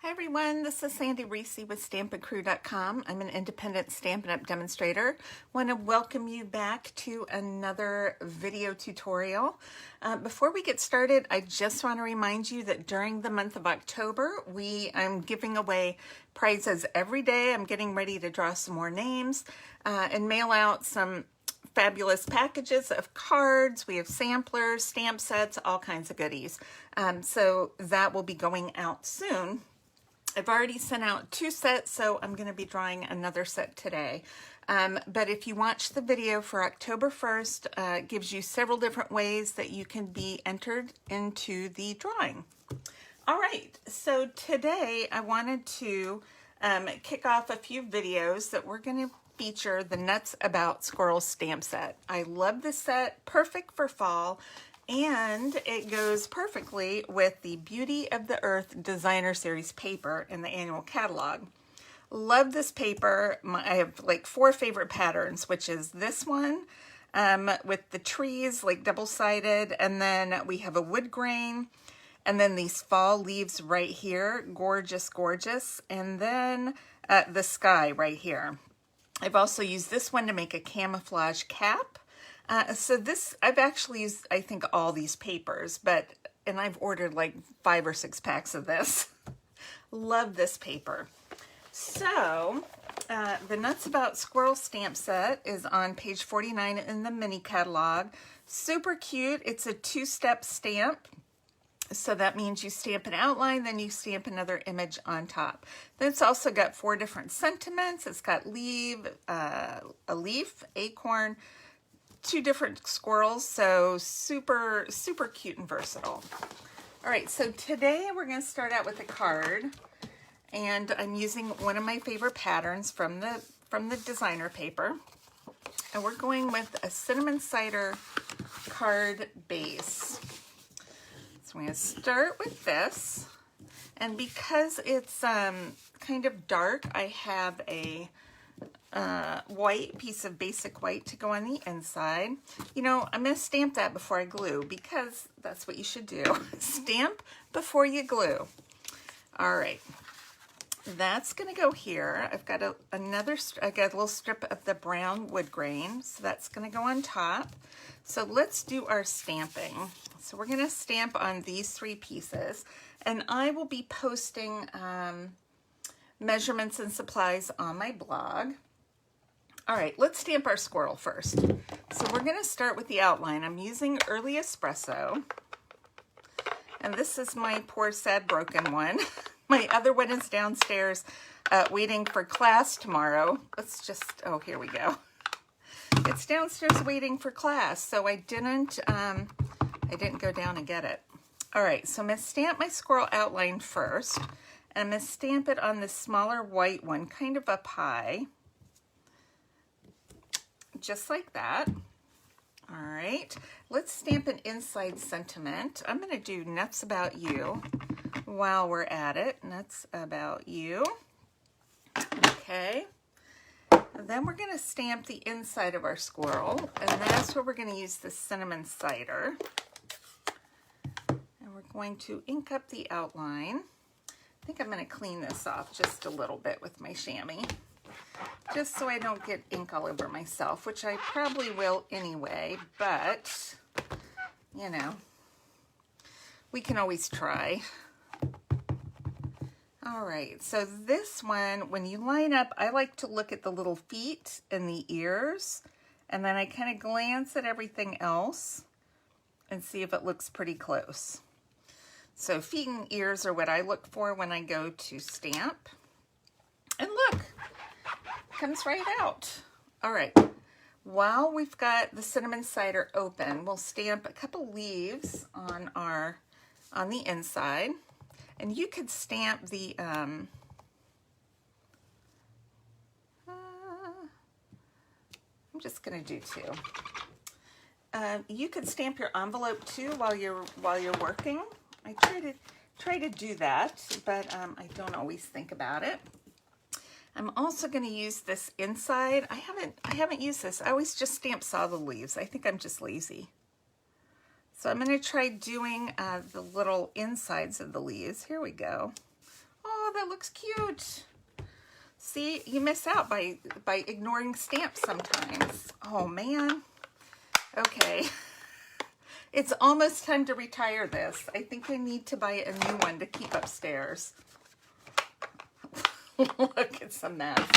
Hi everyone, this is Sandy Reese with StampinCrew.com. I'm an independent Stampin' Up! Demonstrator. Want to welcome you back to another video tutorial. Before we get started, I just want to remind you that during the month of October, I'm giving away prizes every day. I'm getting ready to draw some more names and mail out some fabulous packages of cards. We have samplers, stamp sets, all kinds of goodies. So that will be going out soon. I've already sent out 2 sets, so I'm going to be drawing another set today. But if you watch the video for October 1st, it gives you several different ways that you can be entered into the drawing. All right, so today I wanted to kick off a few videos that we're going to feature the Nuts About Squirrels stamp set. I love this set, perfect for fall. And it goes perfectly with the Beauty of the Earth Designer Series paper in the annual catalog. Love this paper. I have like 4 favorite patterns, which is this one with the trees, like double-sided, and then we have a wood grain, and then these fall leaves right here, gorgeous, gorgeous, and then the sky right here. I've also used this one to make a camouflage cap. So this, I've actually used, I think, all these papers, and I've ordered like 5 or 6 packs of this. Love this paper. So, the Nuts About Squirrel stamp set is on page 49 in the mini catalog. Super cute. It's a 2-step stamp. So that means you stamp an outline, then you stamp another image on top. Then it's also got 4 different sentiments. It's got a leaf, acorn, 2 different squirrels, so super, super cute and versatile. All right, so today we're going to start out with a card, and I'm using one of my favorite patterns from the designer paper, and we're going with a cinnamon cider card base. So I'm going to start with this, and because it's kind of dark, I have a white piece of basic white to go on the inside. You know, I'm going to stamp that before I glue because that's what you should do. Stamp before you glue. All right, that's going to go here. I've got I got a little strip of the brown wood grain, so that's going to go on top. So let's do our stamping. So we're going to stamp on these 3 pieces, and I will be posting measurements and supplies on my blog. All right, let's stamp our squirrel first. So we're going to start with the outline. I'm using Early Espresso, and this is my poor, sad, broken one. My other one is downstairs waiting for class tomorrow. Let's just, oh, here we go. It's downstairs waiting for class, so I didn't go down and get it. All right, so I'm going to stamp my squirrel outline first, and I'm going to stamp it on the smaller white one, kind of up high. Just like that. All right, let's stamp an inside sentiment. I'm going to do Nuts About You while we're at it. Nuts About You. Okay. Then we're going to stamp the inside of our squirrel, and that's where we're going to use the cinnamon cider. And we're going to ink up the outline. I think I'm going to clean this off just a little bit with my chamois, just so I don't get ink all over myself, which I probably will anyway, but, you know, we can always try. All right, so this one, when you line up, I like to look at the little feet and the ears, and then I kind of glance at everything else and see if it looks pretty close. So feet and ears are what I look for when I go to stamp. And look, comes right out. All right, while we've got the cinnamon cider open, we'll stamp a couple leaves on the inside. And you could stamp the, I'm just gonna do 2. You could stamp your envelope too while you're working. I try to do that, but I don't always think about it. I'm also going to use this inside. I haven't used this. I always just stamp solid leaves. I think I'm just lazy. So I'm going to try doing the little insides of the leaves. Here we go. Oh, Oh, that looks cute. See, you miss out by ignoring stamps sometimes. Oh man. Okay. It's almost time to retire this. I think I need to buy a new one to keep upstairs. Look, it's a mess.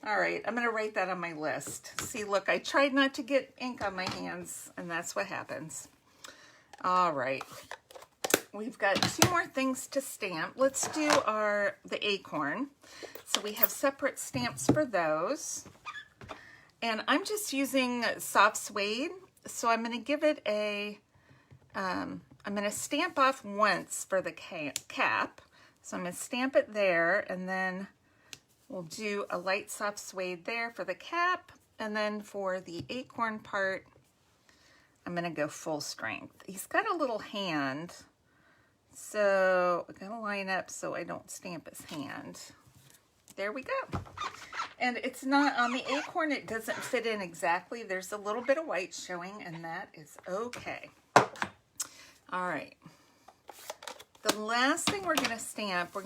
All right, I'm going to write that on my list. See, look, I tried not to get ink on my hands, and that's what happens. All right. We've got 2 more things to stamp. Let's do the acorn. So we have separate stamps for those. And I'm just using soft suede. So I'm going to give it I'm going to stamp off once for the cap. So I'm going to stamp it there, and then we'll do a light soft suede there for the cap. And then for the acorn part, I'm going to go full strength. He's got a little hand, so I'm going to line up so I don't stamp his hand. There we go. And it's not, on the acorn, it doesn't fit in exactly. There's a little bit of white showing, and that is okay. All right. The last thing we're going to stamp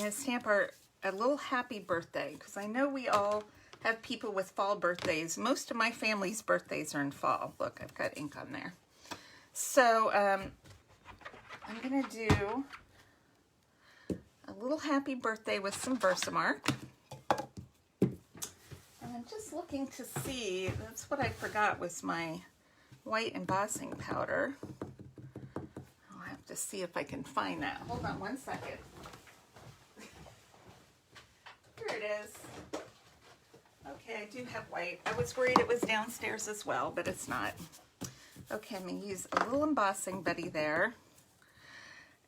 a little happy birthday, because I know we all have people with fall birthdays. Most of my family's birthdays are in fall. Look, I've got ink on there. So I'm going to do a little happy birthday with some Versamark. And I'm just looking to see, that's what I forgot was my white embossing powder. I'll have to see if I can find that. Hold on one second. Here it is. Okay, I do have white. I was worried it was downstairs as well, but it's not. Okay, I'm going to use a little embossing buddy there.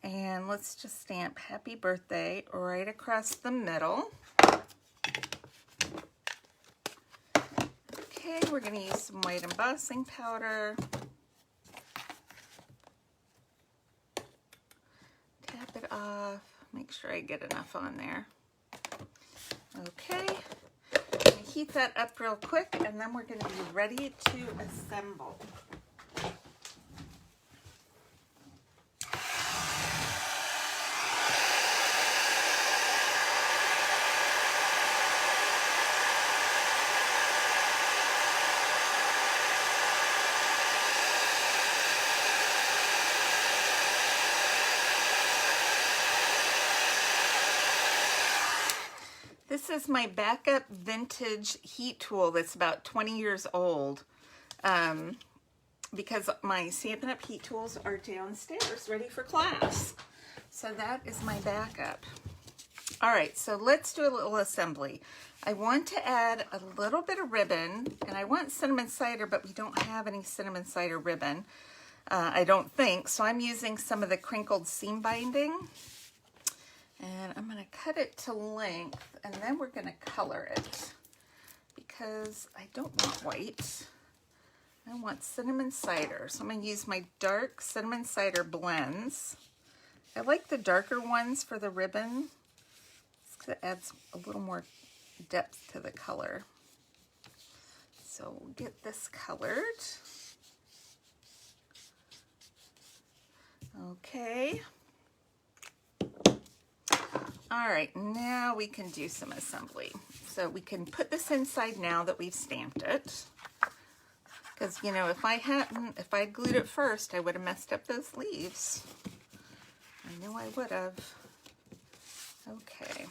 And let's just stamp happy birthday right across the middle. Okay, we're going to use some white embossing powder. Tap it off. Make sure I get enough on there. Okay. I'm going to heat that up real quick, and then we're going to be ready to assemble. This is my backup vintage heat tool that's about 20 years old, because my Stampin' Up! Heat tools are downstairs ready for class. So that is my backup. All right, so let's do a little assembly. I want to add a little bit of ribbon, and I want cinnamon cider, but we don't have any cinnamon cider ribbon, I don't think, so I'm using some of the crinkled seam binding. And I'm going to cut it to length, and then we're going to color it, because I don't want white. I want cinnamon cider. So I'm going to use my dark cinnamon cider blends. I like the darker ones for the ribbon, because it adds a little more depth to the color. So we'll get this colored. Okay. All right, now we can do some assembly. So we can put this inside now that we've stamped it. Because, you know, if I glued it first, I would have messed up those leaves. I know I would have. Okay.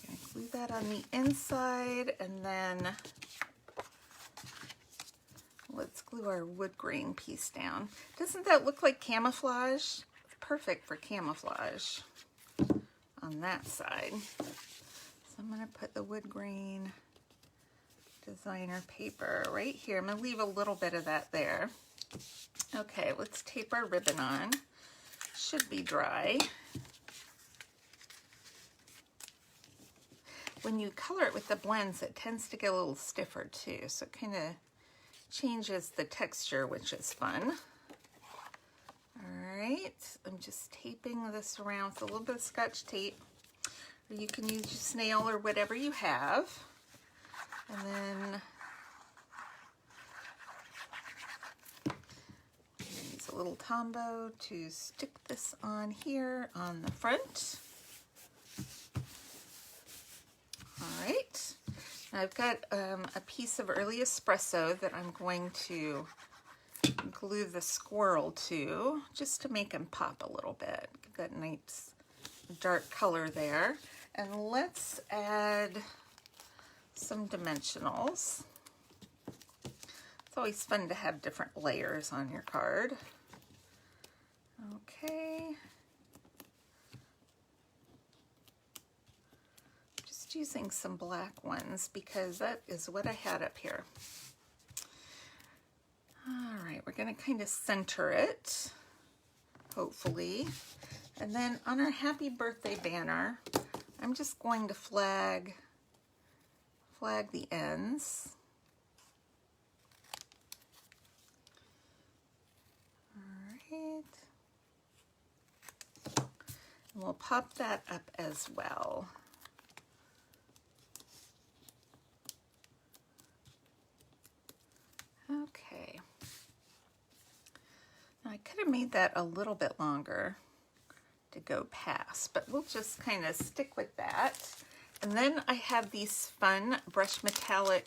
Gonna glue that on the inside, and then let's glue our wood grain piece down. Doesn't that look like camouflage? Perfect for camouflage on that side. So I'm going to put the wood grain designer paper right here. I'm going to leave a little bit of that there. Okay, let's tape our ribbon on. Should be dry. When you color it with the blends, it tends to get a little stiffer too, so it kind of changes the texture, which is fun. All right, I'm just taping this around with a little bit of Scotch tape. Or you can use your snail or whatever you have. And then use a little Tombow to stick this on here on the front. All right, I've got a piece of early espresso that I'm going to glue the squirrel to, just to make him pop a little bit. Give that nice dark color there. And let's add some dimensionals. It's always fun to have different layers on your card. Okay. Just using some black ones because that is what I had up here. All right, we're going to kind of center it, hopefully. And then on our happy birthday banner, I'm just going to flag the ends. All right. And we'll pop that up as well. Okay. Now I could have made that a little bit longer to go past, but we'll just kind of stick with that. And then I have these fun brush metallic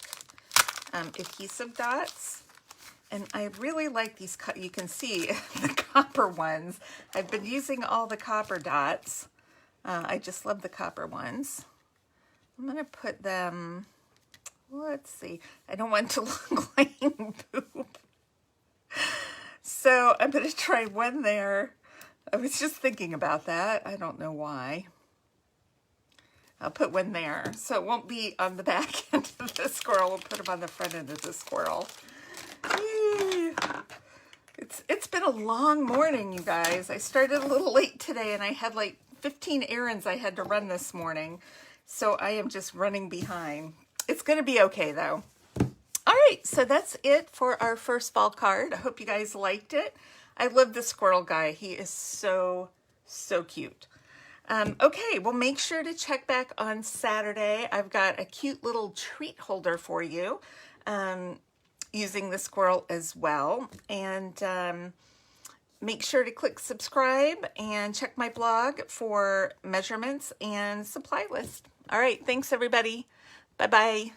adhesive dots, and I really like these. You can see the copper ones. I've been using all the copper dots. I just love the copper ones. I'm gonna put them, let's see, I don't want to look like poop. So I'm gonna try one there. I was just thinking about that. I don't know why. I'll put one there. So it won't be on the back end of the squirrel. We'll put them on the front end of the squirrel. Yay. It's been a long morning, you guys. I started a little late today and I had like 15 errands I had to run this morning. So I am just running behind. It's going to be okay though. All right, so that's it for our first fall card. I hope you guys liked it. I love the squirrel guy. He is so cute. Okay, well, make sure to check back on Saturday. I've got a cute little treat holder for you using the squirrel as well. And make sure to click subscribe and check my blog for measurements and supply list. All right, thanks everybody. Bye-bye.